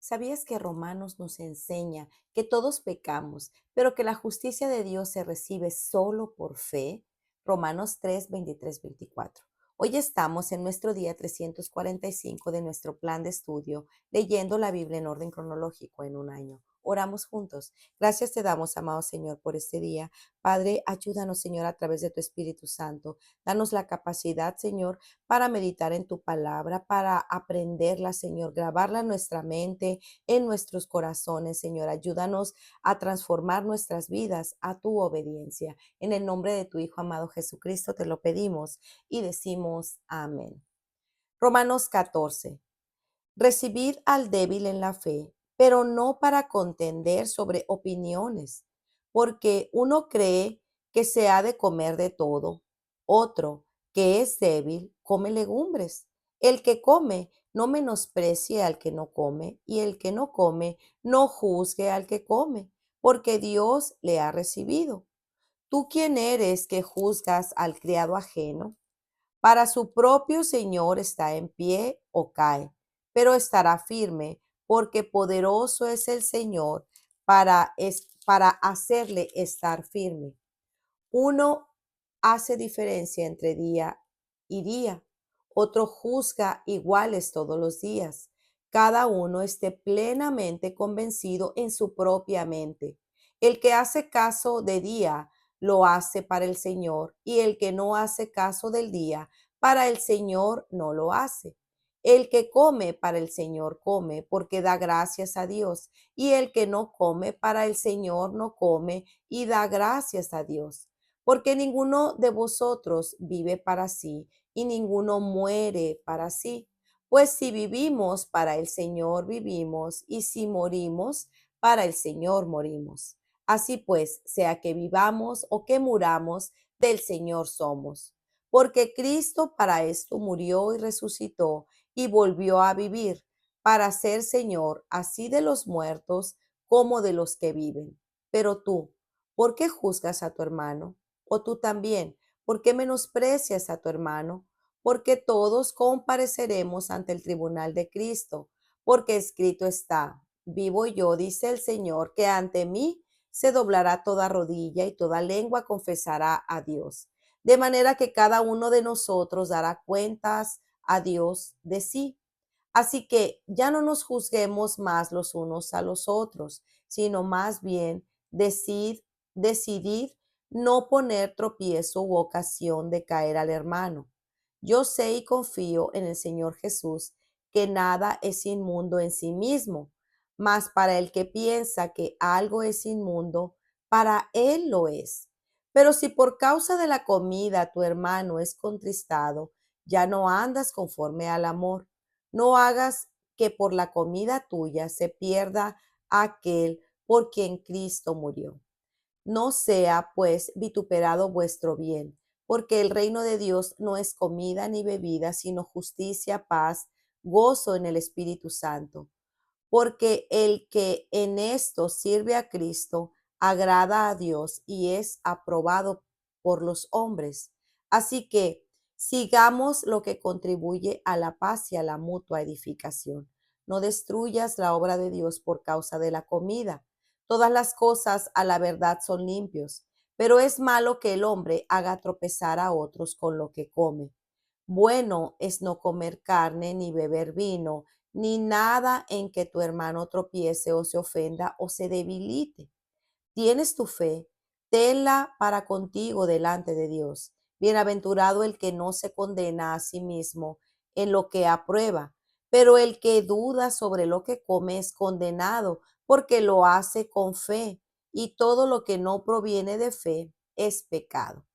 ¿Sabías que Romanos nos enseña que todos pecamos, pero que la justicia de Dios se recibe solo por fe? Romanos 3, 23, 24. Hoy estamos en nuestro día 345 de nuestro plan de estudio, leyendo la Biblia en orden cronológico en un año. Oramos juntos. Gracias te damos, amado Señor, por este día. Padre, ayúdanos, Señor, a través de tu Espíritu Santo. Danos la capacidad, Señor, para meditar en tu palabra, para aprenderla, Señor, grabarla en nuestra mente, en nuestros corazones, Señor. Ayúdanos a transformar nuestras vidas a tu obediencia. En el nombre de tu Hijo amado Jesucristo te lo pedimos y decimos amén. Romanos 14. Recibid al débil en la fe, pero no para contender sobre opiniones, porque uno cree que se ha de comer de todo, otro, que es débil, come legumbres. El que come, no menosprecie al que no come, y el que no come, no juzgue al que come, porque Dios le ha recibido. ¿Tú quién eres que juzgas al criado ajeno? Para su propio Señor está en pie o cae, pero estará firme, porque poderoso es el Señor para hacerle estar firme. Uno hace diferencia entre día y día, otro juzga iguales todos los días. Cada uno esté plenamente convencido en su propia mente. El que hace caso de día lo hace para el Señor, y el que no hace caso del día, para el Señor no lo hace. El que come para el Señor come, porque da gracias a Dios, y el que no come para el Señor no come y da gracias a Dios, porque ninguno de vosotros vive para sí y ninguno muere para sí. Pues si vivimos, para el Señor vivimos, y si morimos, para el Señor morimos. Así pues, sea que vivamos o que muramos, del Señor somos. Porque Cristo para esto murió y resucitó y volvió a vivir, para ser Señor así de los muertos como de los que viven. Pero tú, ¿por qué juzgas a tu hermano? O tú también, ¿por qué menosprecias a tu hermano? Porque todos compareceremos ante el tribunal de Cristo, porque escrito está, vivo yo, dice el Señor, que ante mí se doblará toda rodilla y toda lengua confesará a Dios. De manera que cada uno de nosotros dará cuentas a Dios de sí. Así que ya no nos juzguemos más los unos a los otros, sino más bien decidid no poner tropiezo u ocasión de caer al hermano. Yo sé y confío en el Señor Jesús que nada es inmundo en sí mismo, mas para el que piensa que algo es inmundo, para él lo es. Pero si por causa de la comida tu hermano es contristado, ya no andas conforme al amor. No hagas que por la comida tuya se pierda aquel por quien Cristo murió. No sea, pues, vituperado vuestro bien, porque el reino de Dios no es comida ni bebida, sino justicia, paz, gozo en el Espíritu Santo. Porque el que en esto sirve a Cristo agrada a Dios y es aprobado por los hombres. Así que sigamos lo que contribuye a la paz y a la mutua edificación. No destruyas la obra de Dios por causa de la comida. Todas las cosas a la verdad son limpios, pero es malo que el hombre haga tropezar a otros con lo que come. Bueno es no comer carne ni beber vino, ni nada en que tu hermano tropiece o se ofenda o se debilite. Tienes tu fe, tenla para contigo delante de Dios. Bienaventurado el que no se condena a sí mismo en lo que aprueba, pero el que duda sobre lo que come es condenado porque lo hace con fe, y todo lo que no proviene de fe es pecado.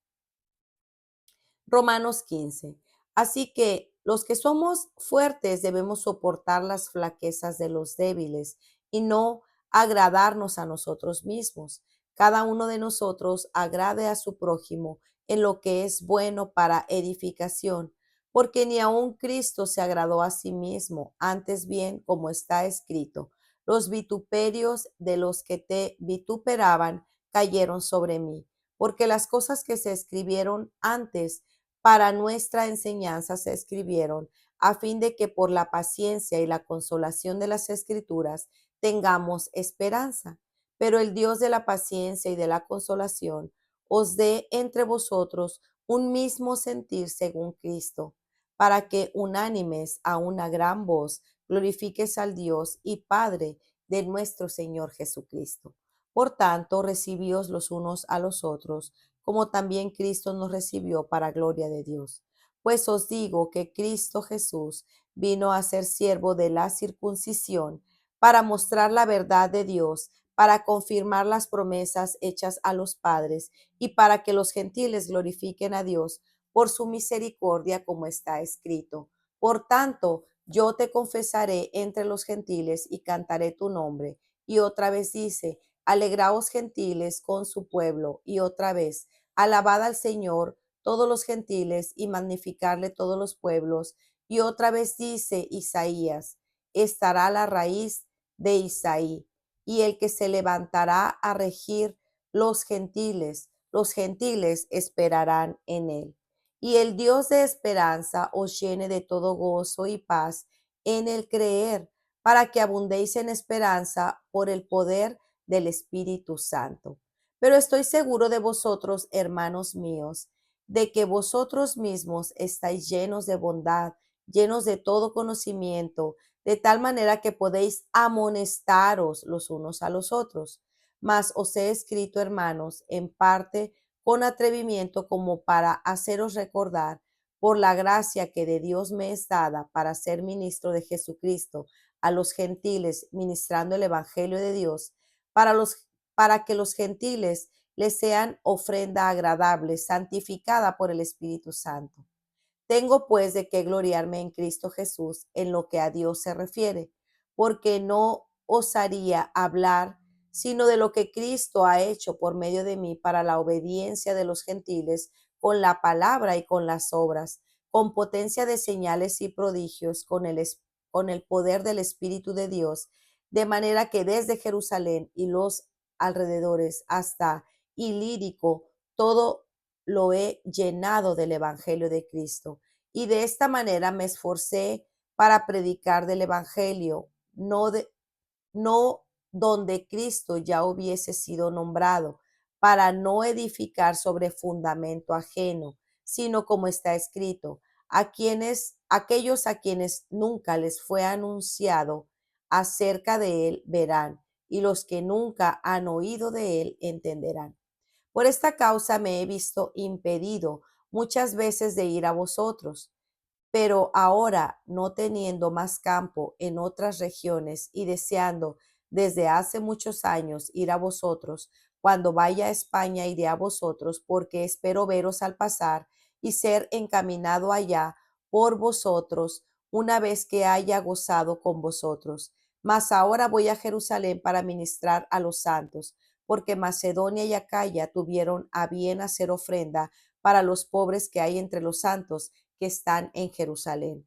Romanos 15. Así que los que somos fuertes debemos soportar las flaquezas de los débiles y no agradarnos a nosotros mismos. Cada uno de nosotros agrade a su prójimo en lo que es bueno para edificación, porque ni aun Cristo se agradó a sí mismo, antes bien, como está escrito, los vituperios de los que te vituperaban cayeron sobre mí, porque las cosas que se escribieron antes para nuestra enseñanza se escribieron, a fin de que por la paciencia y la consolación de las Escrituras tengamos esperanza. Pero el Dios de la paciencia y de la consolación os dé entre vosotros un mismo sentir según Cristo, para que unánimes a una gran voz glorifiques al Dios y Padre de nuestro Señor Jesucristo. Por tanto, recibíos los unos a los otros, como también Cristo nos recibió para gloria de Dios. Pues os digo que Cristo Jesús vino a ser siervo de la circuncisión para mostrar la verdad de Dios, para confirmar las promesas hechas a los padres y para que los gentiles glorifiquen a Dios por su misericordia, como está escrito. Por tanto, yo te confesaré entre los gentiles y cantaré tu nombre. Y otra vez dice, alegraos gentiles con su pueblo. Y otra vez, alabad al Señor todos los gentiles y magnificarle todos los pueblos. Y otra vez dice Isaías, estará la raíz de Isaí y el que se levantará a regir los gentiles esperarán en él. Y el Dios de esperanza os llene de todo gozo y paz en el creer, para que abundéis en esperanza por el poder del Espíritu Santo. Pero estoy seguro de vosotros, hermanos míos, de que vosotros mismos estáis llenos de bondad, llenos de todo conocimiento, de tal manera que podéis amonestaros los unos a los otros. Mas os he escrito, hermanos, en parte con atrevimiento, como para haceros recordar, por la gracia que de Dios me es dada para ser ministro de Jesucristo a los gentiles, ministrando el evangelio de Dios, para que los gentiles les sean ofrenda agradable, santificada por el Espíritu Santo. Tengo pues de qué gloriarme en Cristo Jesús en lo que a Dios se refiere, porque no osaría hablar sino de lo que Cristo ha hecho por medio de mí para la obediencia de los gentiles, con la palabra y con las obras, con potencia de señales y prodigios, con el poder del Espíritu de Dios, de manera que desde Jerusalén y los alrededores hasta Ilírico, todo lo he llenado del Evangelio de Cristo. Y de esta manera me esforcé para predicar del Evangelio, no donde Cristo ya hubiese sido nombrado, para no edificar sobre fundamento ajeno, sino como está escrito, aquellos a quienes nunca les fue anunciado acerca de él verán, y los que nunca han oído de él entenderán. Por esta causa me he visto impedido muchas veces de ir a vosotros, pero ahora, no teniendo más campo en otras regiones y deseando desde hace muchos años ir a vosotros, cuando vaya a España iré a vosotros, porque espero veros al pasar y ser encaminado allá por vosotros una vez que haya gozado con vosotros. Mas ahora voy a Jerusalén para ministrar a los santos, porque Macedonia y Acaya tuvieron a bien hacer ofrenda para los pobres que hay entre los santos que están en Jerusalén,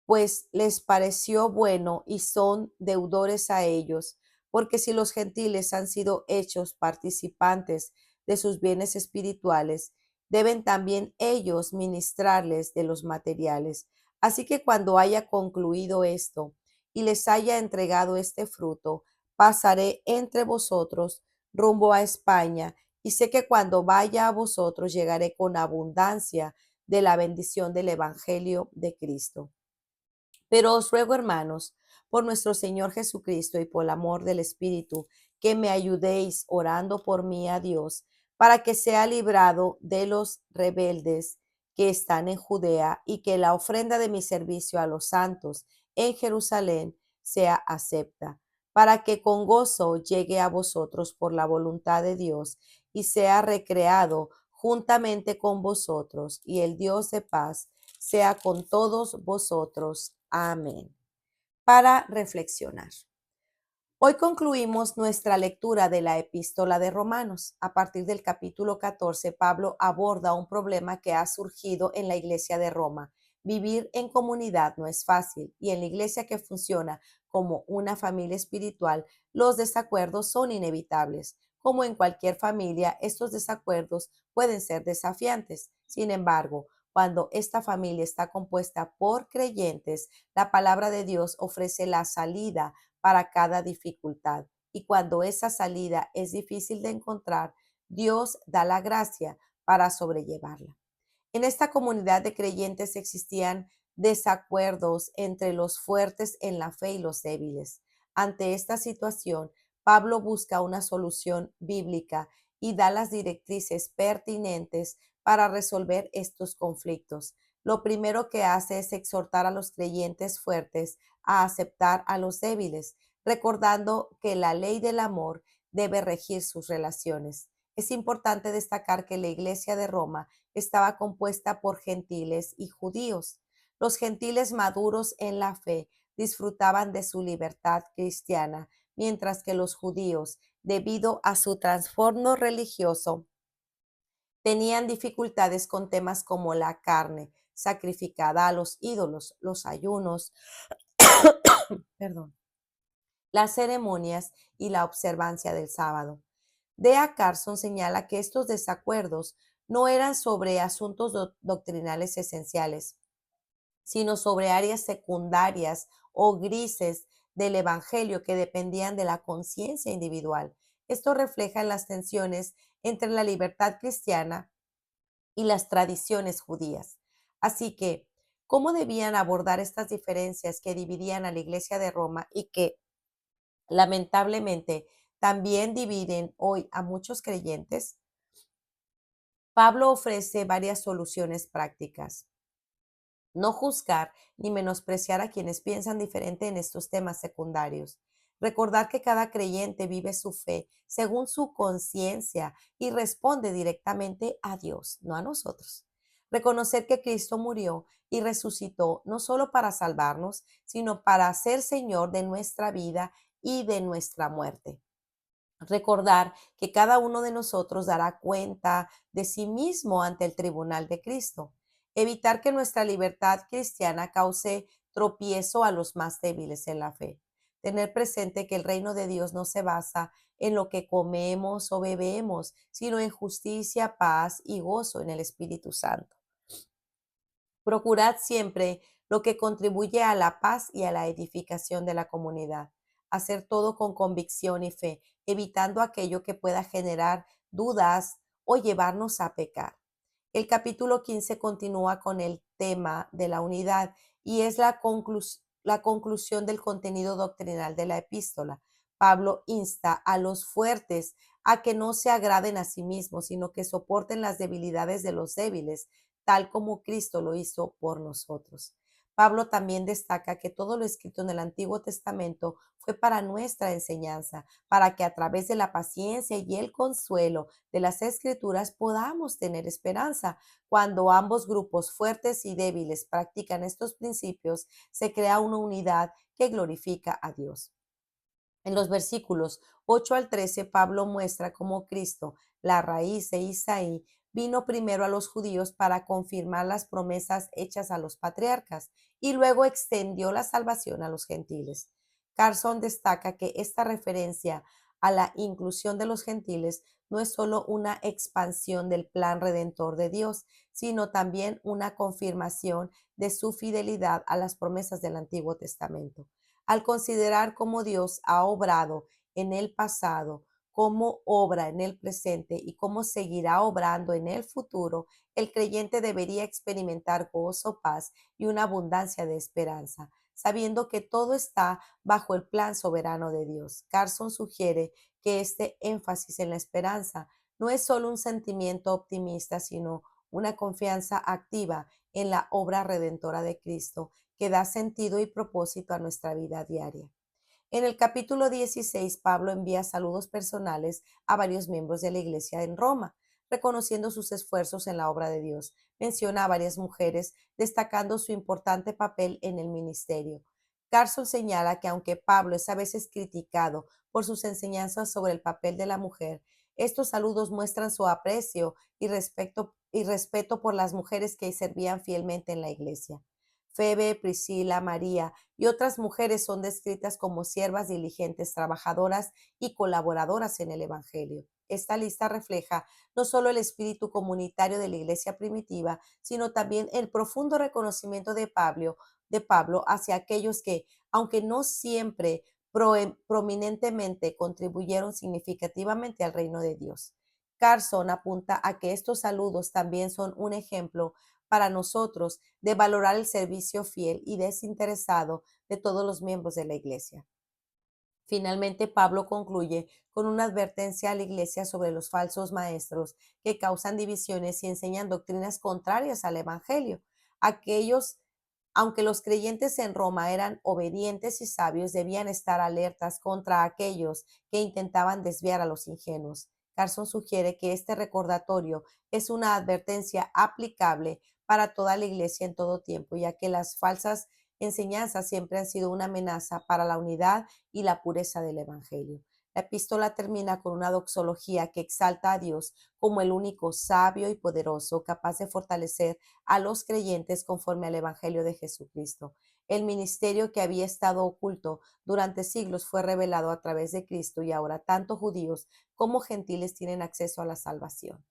pues les pareció bueno y son deudores a ellos, porque si los gentiles han sido hechos participantes de sus bienes espirituales, deben también ellos ministrarles de los materiales. Así que cuando haya concluido esto y les haya entregado este fruto, pasaré entre vosotros rumbo a España, y sé que cuando vaya a vosotros llegaré con abundancia de la bendición del Evangelio de Cristo. Pero os ruego, hermanos, por nuestro Señor Jesucristo y por el amor del Espíritu, que me ayudéis orando por mí a Dios, para que sea librado de los rebeldes que están en Judea, y que la ofrenda de mi servicio a los santos en Jerusalén sea acepta, para que con gozo llegue a vosotros por la voluntad de Dios y sea recreado juntamente con vosotros, y el Dios de paz sea con todos vosotros. Amén. Para reflexionar. Hoy concluimos nuestra lectura de la epístola de Romanos. A partir del capítulo 14, Pablo aborda un problema que ha surgido en la iglesia de Roma. Vivir en comunidad no es fácil, y en la iglesia que funciona como una familia espiritual, los desacuerdos son inevitables. Como en cualquier familia, estos desacuerdos pueden ser desafiantes. Sin embargo, Cuando esta familia está compuesta por creyentes, la palabra de Dios ofrece la salida para cada dificultad. Y cuando esa salida es difícil de encontrar, Dios da la gracia para sobrellevarla. En esta comunidad de creyentes existían desacuerdos entre los fuertes en la fe y los débiles. Ante esta situación, Pablo busca una solución bíblica y da las directrices pertinentes para resolver estos conflictos. Lo primero que hace es exhortar a los creyentes fuertes a aceptar a los débiles, recordando que la ley del amor debe regir sus relaciones. Es importante destacar que la Iglesia de Roma estaba compuesta por gentiles y judíos. Los gentiles maduros en la fe disfrutaban de su libertad cristiana, mientras que los judíos, debido a su trastorno religioso, tenían dificultades con temas como la carne sacrificada a los ídolos, los ayunos, perdón, las ceremonias y la observancia del sábado. Dea Carson señala que estos desacuerdos no eran sobre asuntos doctrinales esenciales, sino sobre áreas secundarias o grises del Evangelio que dependían de la conciencia individual. Esto refleja en las tensiones entre la libertad cristiana y las tradiciones judías. Así que, ¿cómo debían abordar estas diferencias que dividían a la Iglesia de Roma y que lamentablemente también dividen hoy a muchos creyentes? Pablo ofrece varias soluciones prácticas. No juzgar ni menospreciar a quienes piensan diferente en estos temas secundarios. Recordar que cada creyente vive su fe según su conciencia y responde directamente a Dios, no a nosotros. Reconocer que Cristo murió y resucitó no solo para salvarnos, sino para ser Señor de nuestra vida y de nuestra muerte. Recordar que cada uno de nosotros dará cuenta de sí mismo ante el tribunal de Cristo. Evitar que nuestra libertad cristiana cause tropiezo a los más débiles en la fe. Tener presente que el reino de Dios no se basa en lo que comemos o bebemos, sino en justicia, paz y gozo en el Espíritu Santo. Procurad siempre lo que contribuye a la paz y a la edificación de la comunidad. Hacer todo con convicción y fe, evitando aquello que pueda generar dudas o llevarnos a pecar. El capítulo 15 continúa con el tema de la unidad y es la conclusión del contenido doctrinal de la epístola. Pablo insta a los fuertes a que no se agraden a sí mismos, sino que soporten las debilidades de los débiles, tal como Cristo lo hizo por nosotros. Pablo también destaca que todo lo escrito en el Antiguo Testamento fue para nuestra enseñanza, para que a través de la paciencia y el consuelo de las Escrituras podamos tener esperanza. Cuando ambos grupos, fuertes y débiles, practican estos principios, se crea una unidad que glorifica a Dios. En los versículos 8 al 13, Pablo muestra cómo Cristo, la raíz de Isaí, vino primero a los judíos para confirmar las promesas hechas a los patriarcas y luego extendió la salvación a los gentiles. Carson destaca que esta referencia a la inclusión de los gentiles no es solo una expansión del plan redentor de Dios, sino también una confirmación de su fidelidad a las promesas del Antiguo Testamento. Al considerar cómo Dios ha obrado en el pasado, cómo obra en el presente y cómo seguirá obrando en el futuro, el creyente debería experimentar gozo, paz y una abundancia de esperanza, sabiendo que todo está bajo el plan soberano de Dios. Carson sugiere que este énfasis en la esperanza no es solo un sentimiento optimista, sino una confianza activa en la obra redentora de Cristo que da sentido y propósito a nuestra vida diaria. En el capítulo 16, Pablo envía saludos personales a varios miembros de la iglesia en Roma, reconociendo sus esfuerzos en la obra de Dios. Menciona a varias mujeres, destacando su importante papel en el ministerio. Carson señala que aunque Pablo es a veces criticado por sus enseñanzas sobre el papel de la mujer, estos saludos muestran su aprecio y respeto por las mujeres que servían fielmente en la iglesia. Febe, Priscila, María y otras mujeres son descritas como siervas diligentes, trabajadoras y colaboradoras en el Evangelio. esta lista refleja no solo el espíritu comunitario de la iglesia primitiva, sino también el profundo reconocimiento de Pablo hacia aquellos que, aunque no siempre prominentemente contribuyeron significativamente al reino de Dios. Carson apunta a que estos saludos también son un ejemplo para nosotros de valorar el servicio fiel y desinteresado de todos los miembros de la iglesia. Finalmente, Pablo concluye con una advertencia a la iglesia sobre los falsos maestros que causan divisiones y enseñan doctrinas contrarias al Evangelio. Aquellos, aunque los creyentes en Roma eran obedientes y sabios, debían estar alertas contra aquellos que intentaban desviar a los ingenuos. Carson sugiere que este recordatorio es una advertencia aplicable para toda la iglesia en todo tiempo, ya que las falsas enseñanzas siempre han sido una amenaza para la unidad y la pureza del Evangelio. La epístola termina con una doxología que exalta a Dios como el único sabio y poderoso, capaz de fortalecer a los creyentes conforme al Evangelio de Jesucristo. El ministerio que había estado oculto durante siglos fue revelado a través de Cristo y ahora tanto judíos como gentiles tienen acceso a la salvación.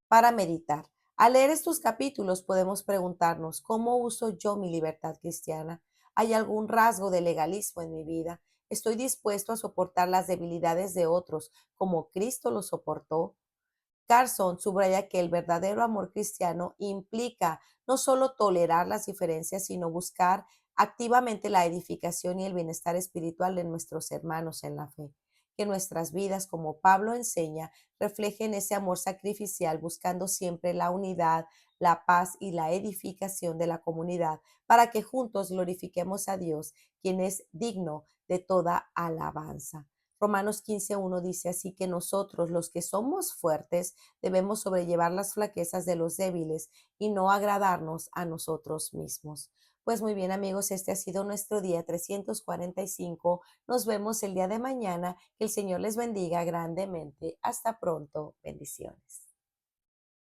Para meditar. Al leer estos capítulos podemos preguntarnos, ¿cómo uso yo mi libertad cristiana? ¿Hay algún rasgo de legalismo en mi vida? ¿Estoy dispuesto a soportar las debilidades de otros como Cristo lo soportó? Carson subraya que el verdadero amor cristiano implica no solo tolerar las diferencias, sino buscar activamente la edificación y el bienestar espiritual de nuestros hermanos en la fe. Que nuestras vidas, como Pablo enseña, reflejen ese amor sacrificial, buscando siempre la unidad, la paz y la edificación de la comunidad, para que juntos glorifiquemos a Dios, quien es digno de toda alabanza. Romanos 15:1 dice así que nosotros, los que somos fuertes, debemos sobrellevar las flaquezas de los débiles y no agradarnos a nosotros mismos. Pues muy bien amigos, este ha sido nuestro día 345. Nos vemos el día de mañana. Que el Señor les bendiga grandemente. Hasta pronto. Bendiciones.